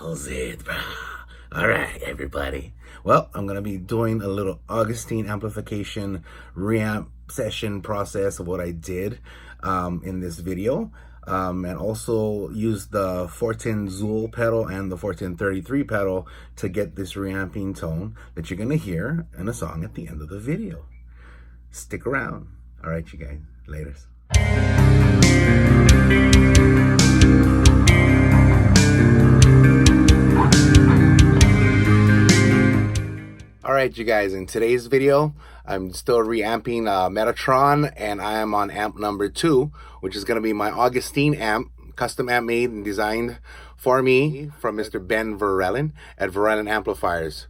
How's it, bro? All right, everybody. Well, I'm going to be doing a little Augustine amplification reamp session process of what I did in this video. And also use the 410 Zool pedal and the 410-33 pedal to get this reamping tone that you're going to hear in a song at the end of the video. Stick around. All right, you guys. Laters. All right, you guys, in today's video, I'm still reamping Metatron, and I am on amp number 2, which is going to be my Augustine amp, custom amp made and designed for me from Mr. Ben Barragan at Barragan Amplifiers.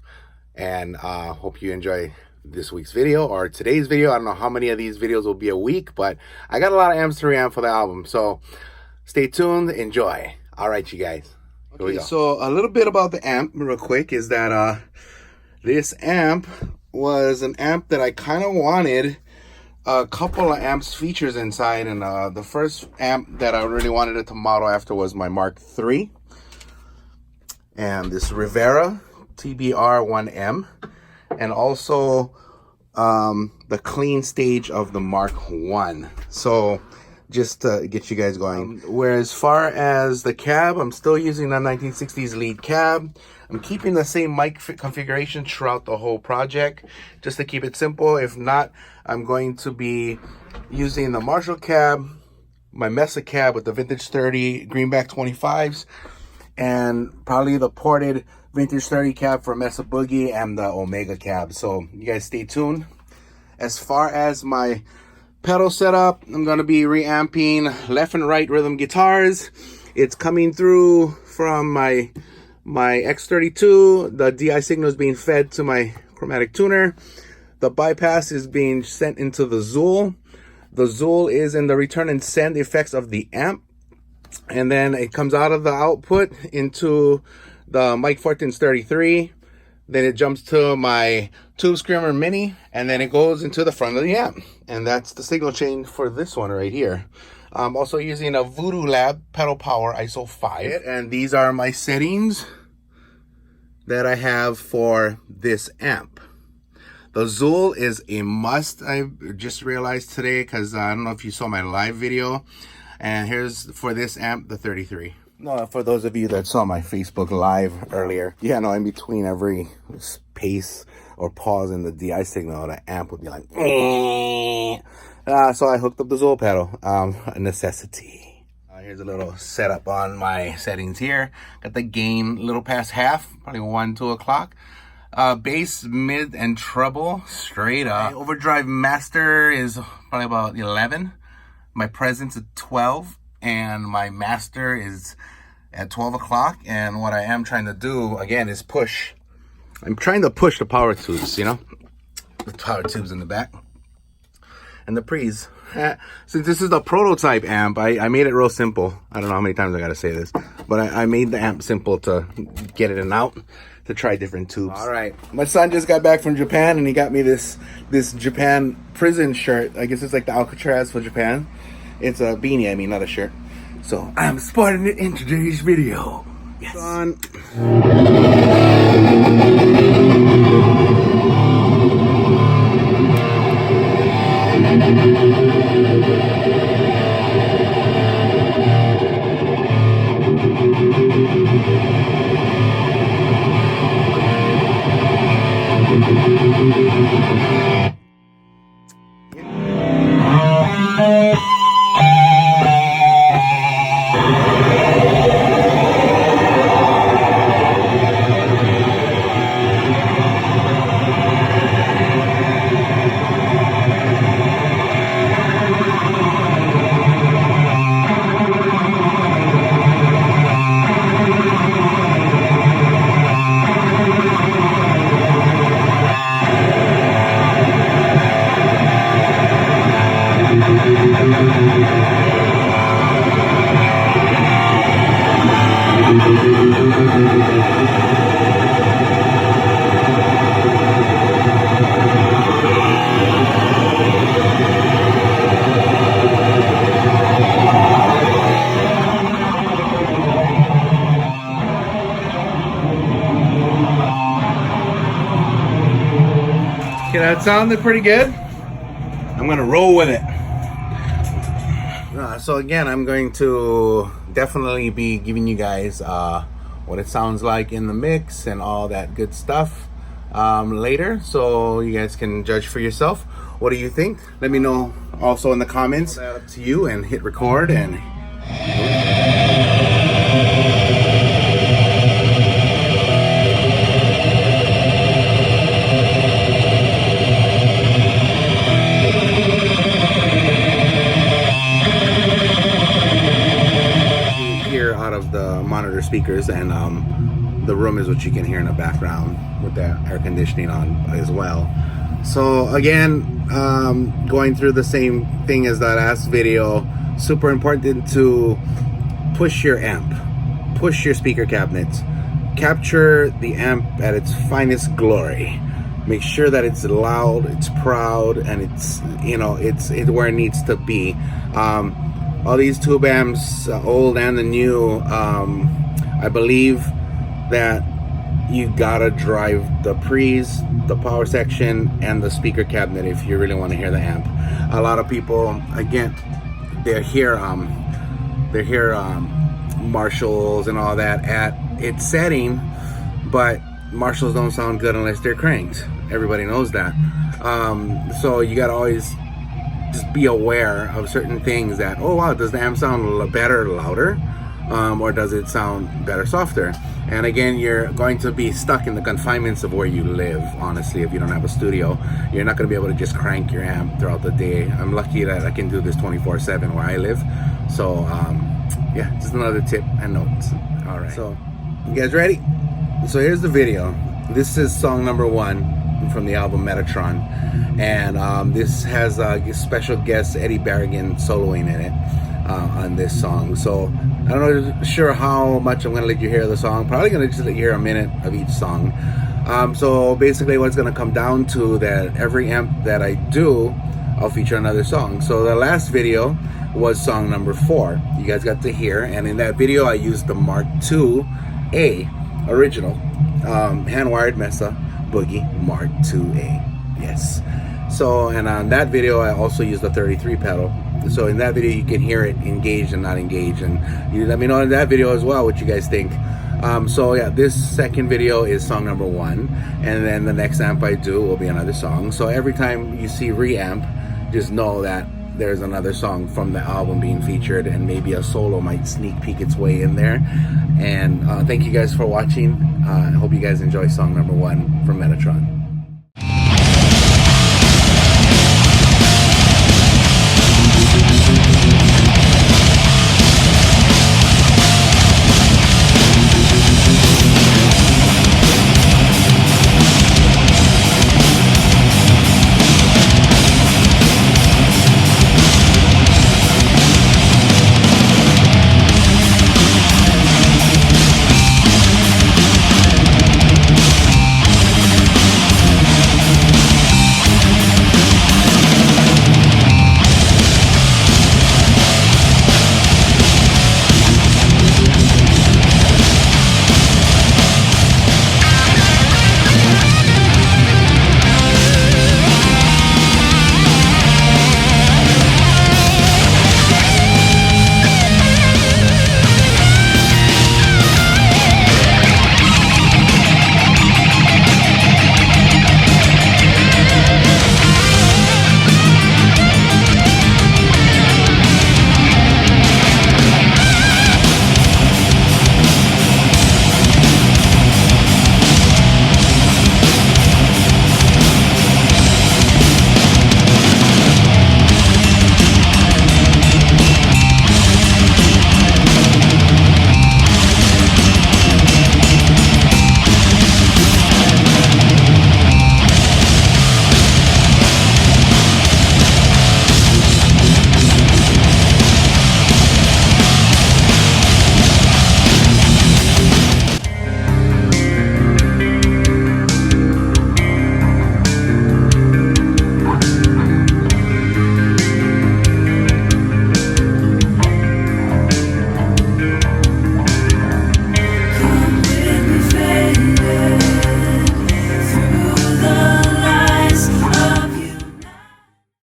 And hope you enjoy this week's video or today's video. I don't know how many of these videos will be a week, but I got a lot of amps to reamp for the album, so stay tuned, enjoy. All right, you guys. Here we go. So a little bit about the amp real quick is that this amp was an amp that I kind of wanted a couple of amps features inside, and the first amp that I really wanted it to model after was my Mark III, and this Rivera TBR1M, and also the clean stage of the Mark I. So just to get you guys going. Whereas far as the cab, I'm still using the 1960s lead cab. I'm keeping the same mic configuration throughout the whole project, just to keep it simple. If not, I'm going to be using the Marshall cab, my Mesa cab with the Vintage 30 Greenback 25s, and probably the ported Vintage 30 cab for Mesa Boogie and the Omega cab. So you guys stay tuned. As far as my pedal setup, I'm going to be reamping left and right rhythm guitars. It's coming through from my X32. The DI signal is being fed to my chromatic tuner. The bypass is being sent into the Zool. The Zool is in the return and send effects of the amp, and then it comes out of the output into the Mic 1433. Then it jumps to my Tube Screamer Mini, and then it goes into the front of the amp. And that's the signal chain for this one right here. I'm also using a Voodoo Lab Pedal Power ISO 5. And these are my settings that I have for this amp. The Zool is a must. I just realized today, because I don't know if you saw my live video. And here's for this amp, the 33. No, for those of you that saw my Facebook Live earlier, yeah, no, in between every space or pause in the DI signal, the amp would be like, so I hooked up the Zool pedal, a necessity. Here's a little setup on my settings here. Got the gain a little past half, probably 1, 2 o'clock. Bass, mid, and treble straight up. My overdrive master is probably about 11. My presence is 12. And my master is at 12 o'clock. And what I am trying to do, again, is push. I'm trying to push the power tubes, you know? The power tubes in the back. And the pre's. Since this is the prototype amp, I made it real simple. I don't know how many times I gotta say this. But I made the amp simple to get it in and out, to try different tubes. All right. My son just got back from Japan, and he got me this Japan prison shirt. I guess it's like the Alcatraz for Japan. It's a beanie, I mean, not a shirt. So I'm sporting it in today's video. Yes. On. That sounded pretty good. I'm gonna roll with it. So again, I'm going to definitely be giving you guys what it sounds like in the mix and all that good stuff later, so you guys can judge for yourself. What do you think? Let me know also in the comments. Up to you, and hit record. And hear out of the monitor speakers, and the room is what you can hear in the background with the air conditioning on as well. So again, going through the same thing as that last video, super important to push your amp, push your speaker cabinets, capture the amp at its finest glory. Make sure that it's loud, it's proud, and it's, you know, it's where it needs to be. All these tube amps, old and the new, I believe that you gotta drive the pre's, the power section, and the speaker cabinet if you really want to hear the amp. A lot of people, again, they hear Marshalls and all that at its setting, but Marshalls don't sound good unless they're cranked. Everybody knows that. So you gotta always just be aware of certain things. That, oh wow, does the amp sound better louder, or does it sound better softer? And again, you're going to be stuck in the confinements of where you live. Honestly, if you don't have a studio, you're not going to be able to just crank your amp throughout the day. I'm lucky that I can do this 24/7 where I live. So yeah, just another tip and notes. All right, so you guys ready? So here's the video. This is song number 1 from the album Metatron, and this has a special guest Eddie Barragan soloing in it on this song. So I don't know sure how much I'm gonna let you hear the song. Probably gonna just let you hear a minute of each song. So basically what's gonna come down to that every amp that I do, I'll feature another song. So the last video was song number 4. You guys got to hear, and in that video I used the Mark II-A original hand-wired Mesa Boogie Mark II-A. Yes. So, and on that video I also used the 33 pedal. So in that video you can hear it engaged and not engaged, and you let me know in that video as well what you guys think. So yeah, this second video is song number 1, and then the next amp I do will be another song. So every time you see Reamp, just know that there's another song from the album being featured, and maybe a solo might sneak peek its way in there. And thank you guys for watching. I hope you guys enjoy song number 1 from Metatron.